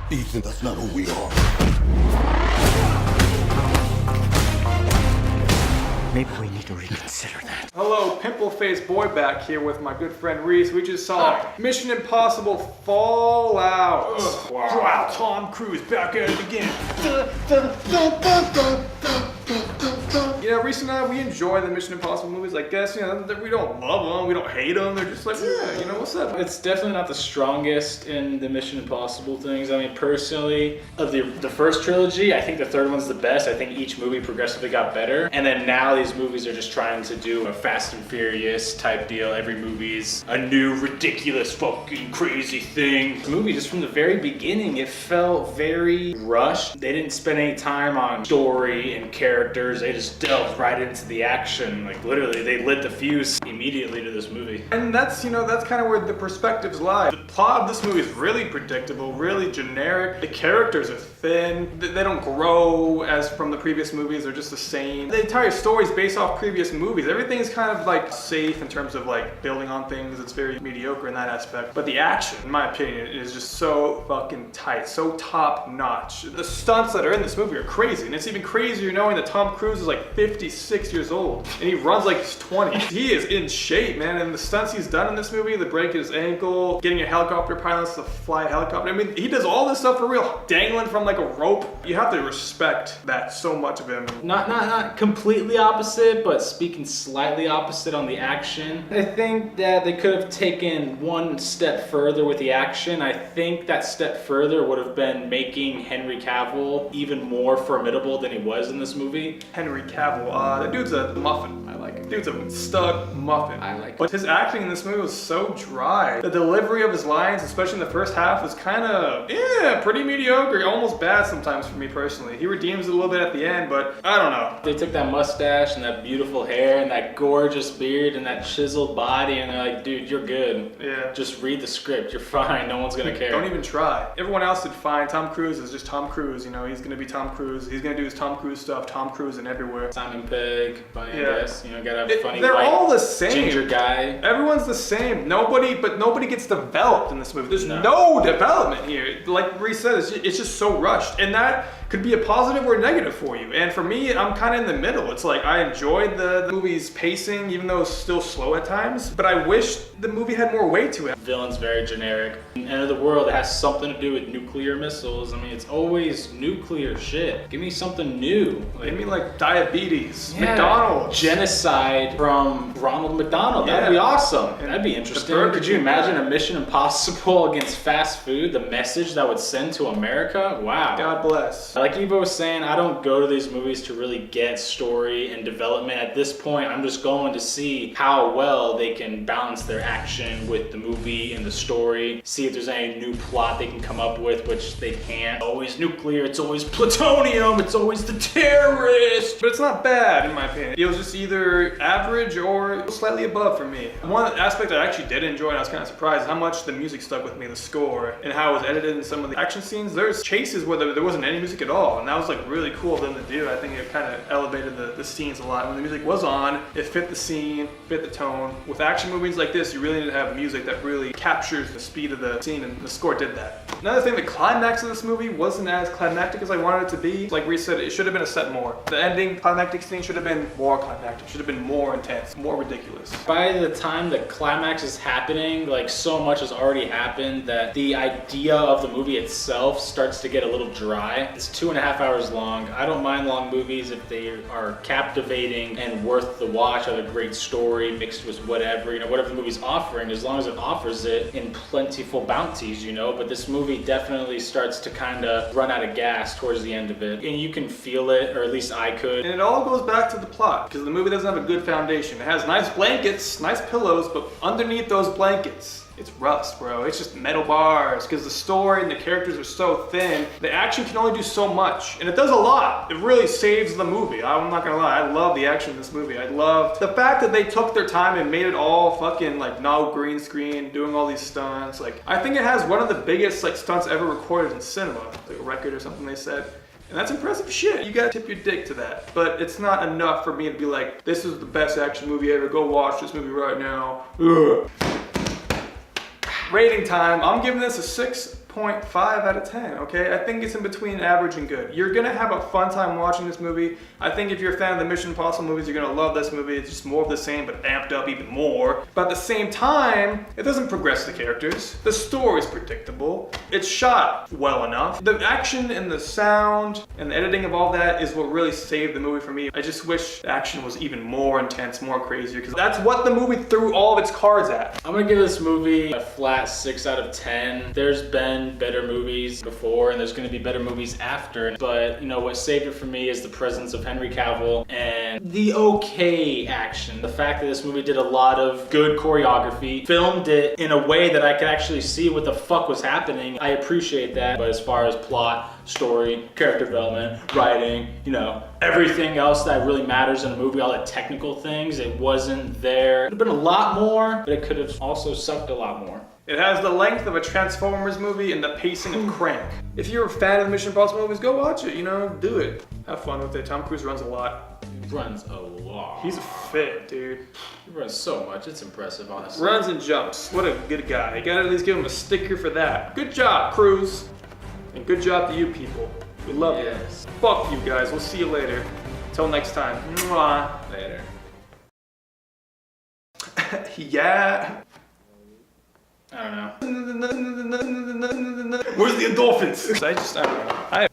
Ethan, that's not who we are. Maybe we need to reconsider that. Hello, pimple-faced boy back here with my good friend Reese. We just saw Mission Impossible Fallout. Wow, Tom Cruise back at it again. You know, Reese and I, we enjoy the Mission Impossible movies. I guess, you know, we don't love them, we don't hate them. They're just like, yeah, you know, what's up? It's definitely not the strongest in the Mission Impossible things. I mean, personally, of the first trilogy, I think the third one's the best. I think each movie progressively got better. And then now these movies are just trying to do a Fast and Furious type deal. Every movie's a new, ridiculous, fucking crazy thing. The movie, just from the very beginning, it felt very rushed. They didn't spend any time on story and characters. They just delved right into the action. Like, literally, they lit the fuse immediately to this movie. And that's, you know, that's kind of where the perspectives lie. The plot of this movie is really predictable, really generic. The characters are thin. They don't grow as from the previous movies. They're just the same. The entire story is based off previous movies. Everything's kind of like safe in terms of like building on things. It's very mediocre in that aspect. But the action, in my opinion, is just so fucking tight, so top notch. The stunts that are in this movie are crazy. And it's even crazier knowing that Tom Cruise is like 56 years old and he runs like he's 20. He is in shape, man. And the stunts he's done in this movie, the breaking his ankle, getting a helicopter pilots to fly a helicopter. I mean, he does all this stuff for real, dangling from like a rope. You have to respect that so much of him. Not completely opposite, but speaking slightly opposite on the action. I think that they could have taken one step further with the action. I think that step further would have been making Henry Cavill even more formidable than he was in this movie. Henry Cavill, that dude's a muffin. I like it. Dude's a stud muffin. I like it. But his acting in this movie was so dry. The delivery of his lines, especially in the first half, was kind of, pretty mediocre. Almost bad sometimes for me personally. He redeems it a little bit at the end, but I don't know. They took that mustache and that beautiful hair and that gorgeous beard and that chiseled body and they're like, dude, you're good. Yeah. Just read the script. You're fine. No one's gonna care. Don't even try. Everyone else did fine. Tom Cruise is just Tom Cruise. You know, he's gonna be Tom Cruise. He's gonna do his Tom Cruise stuff. Tom Cruise and everywhere. Simon Pegg, funny, I guess. You know, gotta have a funny They're white all the same. ginger guy. Everyone's the same. Nobody gets developed in this movie. There's no development here. Like Reece said, it's just so rushed. And that could be a positive or a negative for you. And for me, I'm kind of in the middle. It's like I enjoyed the movie's pacing, even though it's still slow at times. But I wish the movie had more weight to it. Villain's very generic. End of the world, it has something to do with nuclear missiles. I mean, it's always nuclear shit. Give me something new. Give me like diabetes, Yeah. McDonald's. Genocide from Ronald McDonald. Yeah. That'd be awesome. And That'd be interesting. Burger Could you King imagine guy. a Mission Impossible against fast food? The message that would send to America? Wow. God bless. Like Ivo was saying, I don't go to these movies to really get story and development. At this point, I'm just going to see how well they can balance their action with the movie and the story. See if there's any new plot they can come up with, which they can't. Always nuclear, it's always plutonium, it's always the terrorists. But it's not bad in my opinion. It was just either average or slightly above for me. One aspect I actually did enjoy, and I was kind of surprised how much the music stuck with me, the score, and how it was edited in some of the action scenes. There's chases where there wasn't any music at all, and that was like really cool of them to do. I think it kind of elevated the scenes a lot. When the music was on, it fit the scene, fit the tone. With action movies like this, you really need to have music that really captures the speed of the scene, and the score did that. Another thing, the climax of this movie wasn't as climactic as I wanted it to be. Like Reece said, it should have been a set more. The ending climactic scene should have been more climactic, should have been more intense, more ridiculous. By the time the climax is happening, like so much has already happened that the idea of the movie itself starts to get a little dry. It's 2.5 hours long. I don't mind long movies if they are captivating and worth the watch, have a great story mixed with whatever, you know, whatever the movie's offering, as long as it offers it in plentiful bounties, you know. But this movie definitely starts to kind of run out of gas towards the end of it. And you can feel it, or at least I could. And it all goes back to the plot, because the movie doesn't have a good foundation. It has nice blankets, nice pillows, but underneath those blankets, it's rust, bro. It's just metal bars, because the story and the characters are so thin. The action can only do so much, and it does a lot. It really saves the movie. I'm not gonna lie, I love the action in this movie. I loved the fact that they took their time and made it all fucking like no green screen, doing all these stunts. Like, I think it has one of the biggest like stunts ever recorded in cinema, like a record or something they said. And that's impressive shit. You gotta tip your dick to that. But it's not enough for me to be like, this is the best action movie ever. Go watch this movie right now. Ugh. Rating time, I'm giving this a 6.5 8.5 out of 10, okay? I think it's in between average and good. You're gonna have a fun time watching this movie. I think if you're a fan of the Mission Impossible movies, you're gonna love this movie. It's just more of the same, but amped up even more. But at the same time, it doesn't progress the characters. The story's predictable. It's shot well enough. The action and the sound and the editing of all that is what really saved the movie for me. I just wish the action was even more intense, more crazier, because that's what the movie threw all of its cards at. I'm gonna give this movie a flat 6 out of 10. There's been better movies before, and there's gonna be better movies after. But you know what saved it for me is the presence of Henry Cavill and the okay action. The fact that this movie did a lot of good choreography, filmed it in a way that I could actually see what the fuck was happening. I appreciate that. But as far as plot, story, character development, writing, you know, everything else that really matters in a movie, all the technical things, it wasn't there. It would have been a lot more, but it could have also sucked a lot more. It has the length of a Transformers movie and the pacing of Crank. If you're a fan of the Mission Impossible movies, go watch it, you know, do it. Have fun with it. Tom Cruise runs a lot. He runs a lot. He's fit, dude. He runs so much, it's impressive, honestly. Runs and jumps. What a good guy. You gotta at least give him a sticker for that. Good job, Cruise. And good job to you people. We love you. Fuck you guys. We'll see you later. Until next time. Mwah. Later. Yeah. I don't know. Where's the endorphins? I don't know. I